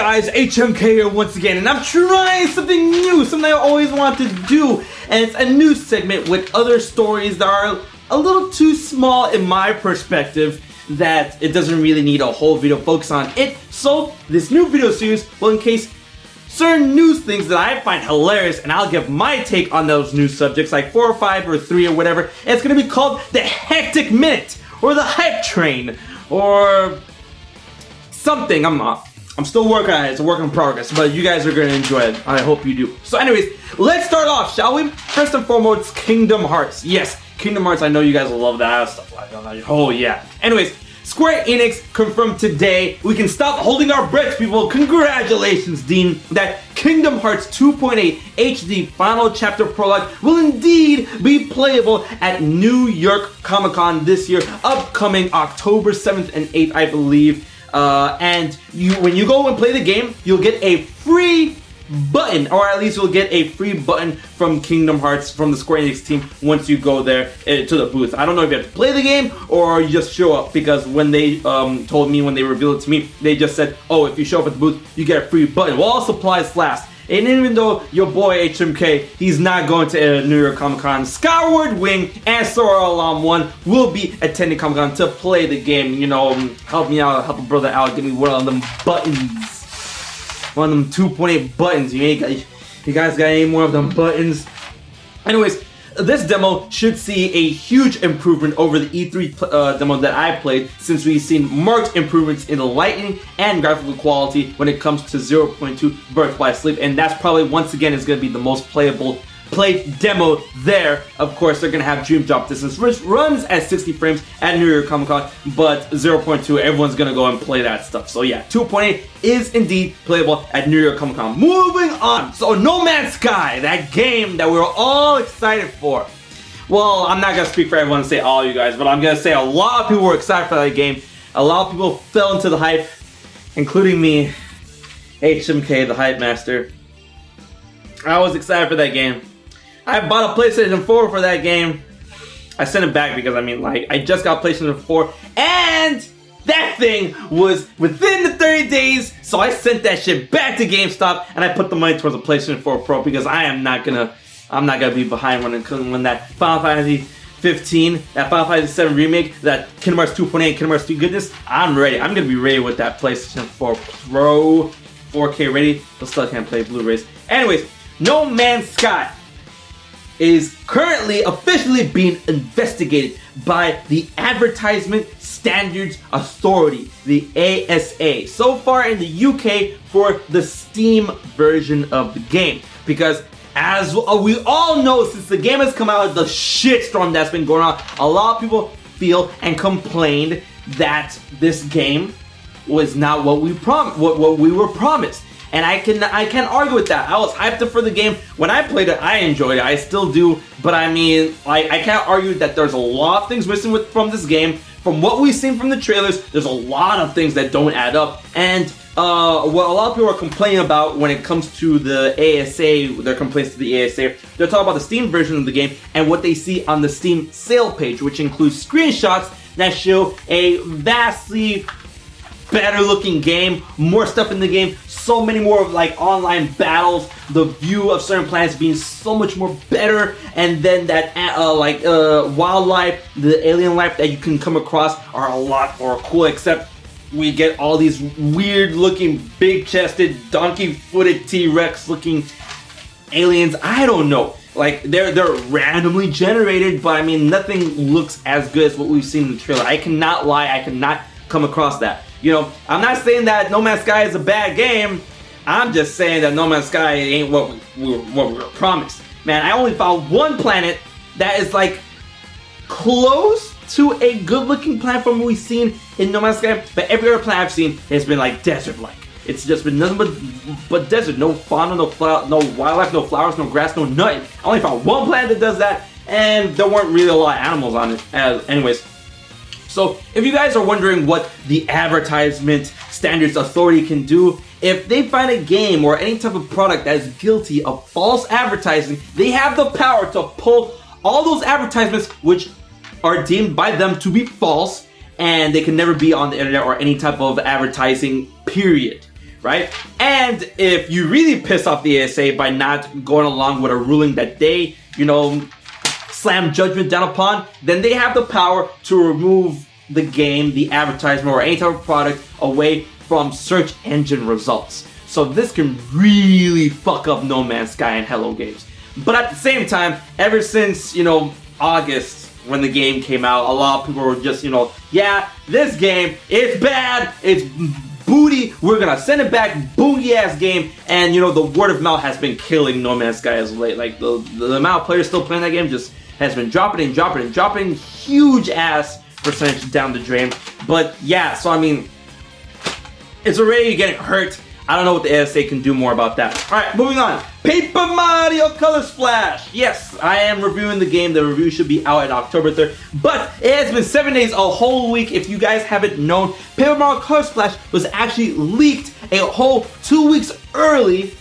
guys? HMK here once again, and I'm trying something new, something I always wanted to do, and it's a new segment with other stories that are a little too small in my perspective, that it doesn't really need a whole video focus on it. So this new video series will encase certain news things that I find hilarious, and I'll give my take on those news subjects, like 4 or 5 or 3 or whatever, and it's gonna be called the Hectic Minute, or the Hype Train, or something. I'm still working on it. It's a work in progress, but you guys are going to enjoy it. I hope you do. So anyways, let's start off, shall we? First and foremost, Kingdom Hearts. Yes, Kingdom Hearts. I know you guys will love that stuff like that. Oh yeah. Anyways, Square Enix confirmed today, we can stop holding our breaths, people. Congratulations, Dean, that Kingdom Hearts 2.8 HD Final Chapter Prologue will indeed be playable at New York Comic Con this year, upcoming October 7th and 8th, I believe. And when you go and play the game, you'll get a free button, or at least you'll get a free button from Kingdom Hearts, from the Square Enix team, once you go there to the booth. I don't know if you have to play the game or you just show up, because when they told me, when they revealed it to me, they just said, oh, if you show up at the booth, you get a free button while supplies last. And even though your boy HMK, he's not going to New York Comic Con, Skyward Wing and Sora Alarm 1 will be attending Comic Con to play the game. You know, help me out, help a brother out, give me one of them buttons. One of them 2.8 buttons. You guys got any more of them buttons? Anyways, this demo should see a huge improvement over the E3 demo that I played, since we've seen marked improvements in the lighting and graphical quality when it comes to 0.2 Birth by Sleep, and that's probably, once again, is going to be the most played demo there. Of course, they're going to have Dream Drop Distance, which runs at 60 frames at New York Comic Con, but 0.2, everyone's going to go and play that stuff. So yeah, 2.8 is indeed playable at New York Comic Con. Moving on, so No Man's Sky, that game that we were all excited for. Well, I'm not going to speak for everyone and say all you guys, but I'm going to say a lot of people were excited for that game. A lot of people fell into the hype, including me, HMK, the Hype Master. I was excited for that game. I bought a PlayStation 4 for that game. I sent it back because, I just got PlayStation 4, and that thing was within the 30 days, so I sent that shit back to GameStop, and I put the money towards a PlayStation 4 Pro, because I'm not gonna be behind when that Final Fantasy 15, that Final Fantasy 7 remake, that Kingdom Hearts 2.8, Kingdom Hearts 2 goodness. I'm ready. I'm gonna be ready with that PlayStation 4 Pro, 4K ready, but still can't play Blu-rays. Anyways, No Man's Sky is currently officially being investigated by the Advertisement Standards Authority, the ASA, so far in the UK for the Steam version of the game. Because as we all know, since the game has come out, the shitstorm that's been going on, a lot of people feel and complained that this game was not what we were promised. And I can't argue with that. I was hyped up for the game. When I played it, I enjoyed it. I still do. But I can't argue that there's a lot of things missing from this game. From what we've seen from the trailers, there's a lot of things that don't add up. And what a lot of people are complaining about when it comes to the ASA, their complaints to the ASA, they're talking about the Steam version of the game and what they see on the Steam sale page, which includes screenshots that show a vastly better looking game, more stuff in the game, so many more of online battles, the view of certain planets being so much more better, and then that wildlife, the alien life that you can come across are a lot more cool, except we get all these weird looking, big chested, donkey footed T-Rex looking aliens. I don't know. They're randomly generated, but nothing looks as good as what we've seen in the trailer. I cannot lie, I cannot come across that. You know, I'm not saying that No Man's Sky is a bad game. I'm just saying that No Man's Sky ain't what we were promised. Man, I only found one planet that is close to a good-looking planet from what we've seen in No Man's Sky, but every other planet I've seen has been desert-like. It's just been nothing but desert. No fauna, no wildlife, no flowers, no grass, no nothing. I only found one planet that does that, and there weren't really a lot of animals on it. Anyways. So, if you guys are wondering what the Advertisement Standards Authority can do, if they find a game or any type of product that is guilty of false advertising, they have the power to pull all those advertisements which are deemed by them to be false, and they can never be on the internet or any type of advertising, period. right? And if you really piss off the ASA by not going along with a ruling that they, slam judgment down upon, then they have the power to remove the game, the advertisement, or any type of product away from search engine results. So this can really fuck up No Man's Sky and Hello Games. But at the same time, ever since, August, when the game came out, a lot of people were just, yeah, this game, it's bad, it's booty, we're gonna send it back, booty ass game, and the word of mouth has been killing No Man's Sky as of late. Like, the amount of players still playing that game just has been dropping, huge ass percentage down the drain. But yeah, so I mean, it's already getting hurt. I don't know what the ASA can do more about that. Alright, moving on. Paper Mario Color Splash. Yes, I am reviewing the game. The review should be out on October 3rd. But it has been 7 days, a whole week. If you guys haven't known, Paper Mario Color Splash was actually leaked a whole 2 weeks early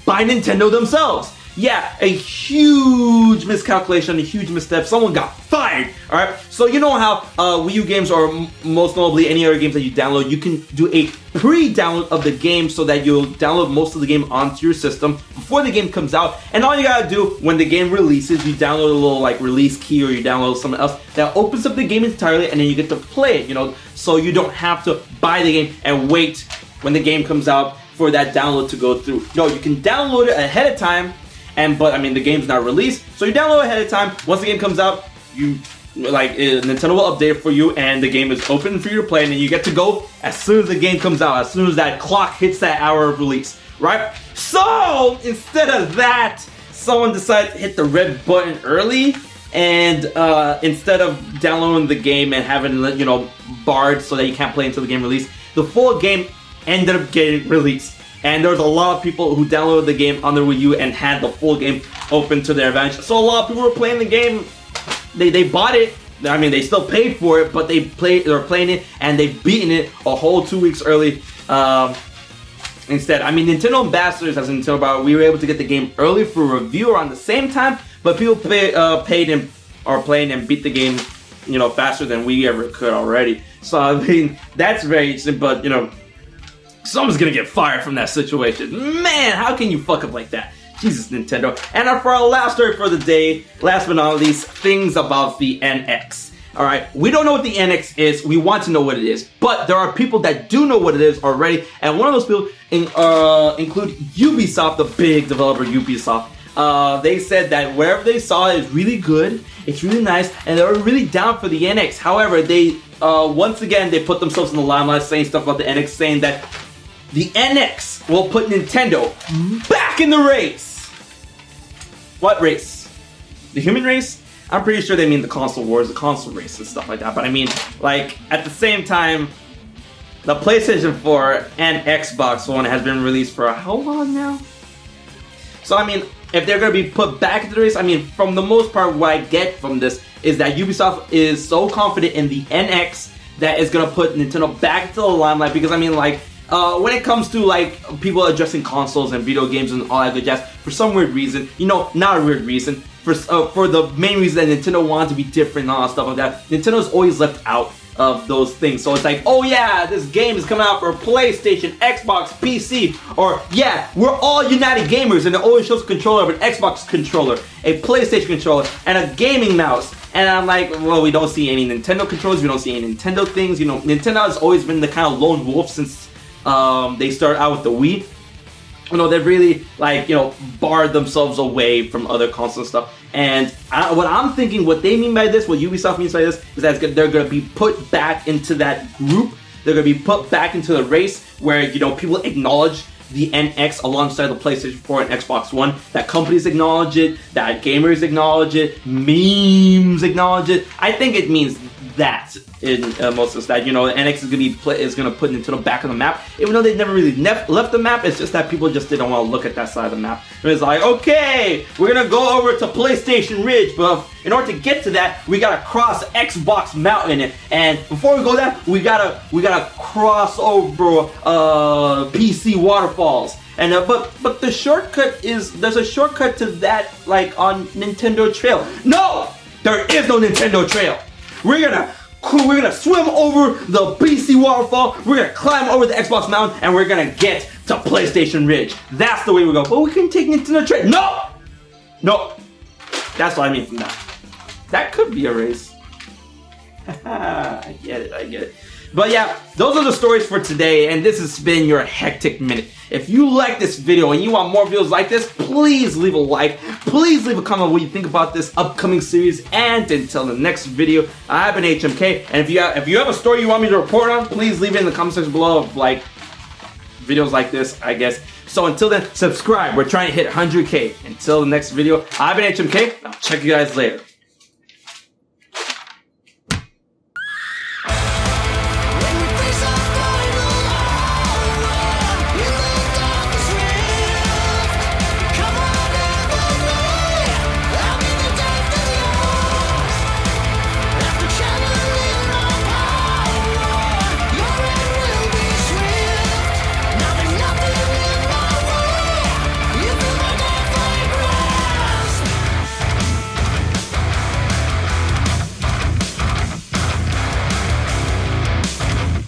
by Nintendo themselves. Yeah, a huge miscalculation, a huge misstep. Someone got fired, alright? So you know how Wii U games, or most notably any other games that you download, you can do a pre-download of the game so that you'll download most of the game onto your system before the game comes out. And all you gotta do when the game releases, you download a little release key, or you download something else that opens up the game entirely, and then you get to play it, so you don't have to buy the game and wait when the game comes out for that download to go through. No, you can download it ahead of time. But I mean, the game's not released, so you download ahead of time. Once the game comes out, Nintendo will update it for you, and the game is open for you to play, and then you get to go as soon as the game comes out, as soon as that clock hits that hour of release, right? So instead of that, someone decided to hit the red button early, and instead of downloading the game and having barred so that you can't play until the game release, the full game ended up getting released. And there was a lot of people who downloaded the game on their Wii U and had the full game open to their advantage. So a lot of people were playing the game. They bought it. I mean, they still paid for it, but they're playing it, and they've beaten it a whole 2 weeks early. Instead, I mean, Nintendo ambassadors, as Nintendo Bar, we were able to get the game early for review around the same time, but people paid and are playing and beat the game, faster than we ever could already. So I mean, that's very interesting. But someone's gonna get fired from that situation. Man, how can you fuck up like that? Jesus, Nintendo. And for our last story for the day, last but not least, things about the NX. Alright, we don't know what the NX is, we want to know what it is, but there are people that do know what it is already, and one of those people include Ubisoft, the big developer Ubisoft. They said that wherever they saw it is really good, it's really nice, and they were really down for the NX. However, they, once again, they put themselves in the limelight saying stuff about the NX, saying that the NX will put Nintendo back in the race. What race? The human race? I'm pretty sure they mean the console wars, the console race and stuff like that. But I mean, at the same time, the PlayStation 4 and Xbox One has been released for how long now? So I mean, if they're going to be put back into the race, I mean, from the most part, what I get from this is that Ubisoft is so confident in the NX that it's going to put Nintendo back into the limelight. Because I mean, when it comes to people addressing consoles and video games and all that good jazz, for some weird reason, not a weird reason, for the main reason that Nintendo wanted to be different and all that stuff like that, Nintendo's always left out of those things. So it's like, oh yeah, this game is coming out for PlayStation, Xbox, PC, or yeah, we're all United Gamers, and it always shows a controller of an Xbox controller, a PlayStation controller, and a gaming mouse. And I'm like, well, we don't see any Nintendo controllers, we don't see any Nintendo things. Nintendo has always been the kind of lone wolf since they started out with the Wii. They've really barred themselves away from other consoles and stuff. And what I'm thinking, what they mean by this, what Ubisoft means by this, is that they're going to be put back into that group. They're going to be put back into the race where people acknowledge the NX alongside the PlayStation 4 and Xbox One. That companies acknowledge it, that gamers acknowledge it, memes acknowledge it. I think it means that in most of that, the NX is gonna put Nintendo back on the map, even though they never really left the map. It's just that people just didn't want to look at that side of the map. And it's like, okay, we're gonna go over to PlayStation Ridge, but in order to get to that, we gotta cross Xbox Mountain, and before we go there, we gotta cross over PC waterfalls. And but the shortcut there's a shortcut to that, on Nintendo Trail. No, there is no Nintendo Trail. We're gonna We're gonna swim over the BC waterfall. We're gonna climb over the Xbox mountain, and we're gonna get to PlayStation Ridge. That's the way we go. But we can take it to the train. No! No. That's what I mean from that. That could be a race. I get it. But yeah, those are the stories for today, and this has been your Hectic Minute. If you like this video and you want more videos like this, please leave a like. Please leave a comment what you think about this upcoming series. And until the next video, I've been HMK. And if you have a story you want me to report on, please leave it in the comment section below of like videos like this, I guess. So until then, subscribe. We're trying to hit 100K. Until the next video, I've been HMK. I'll check you guys later.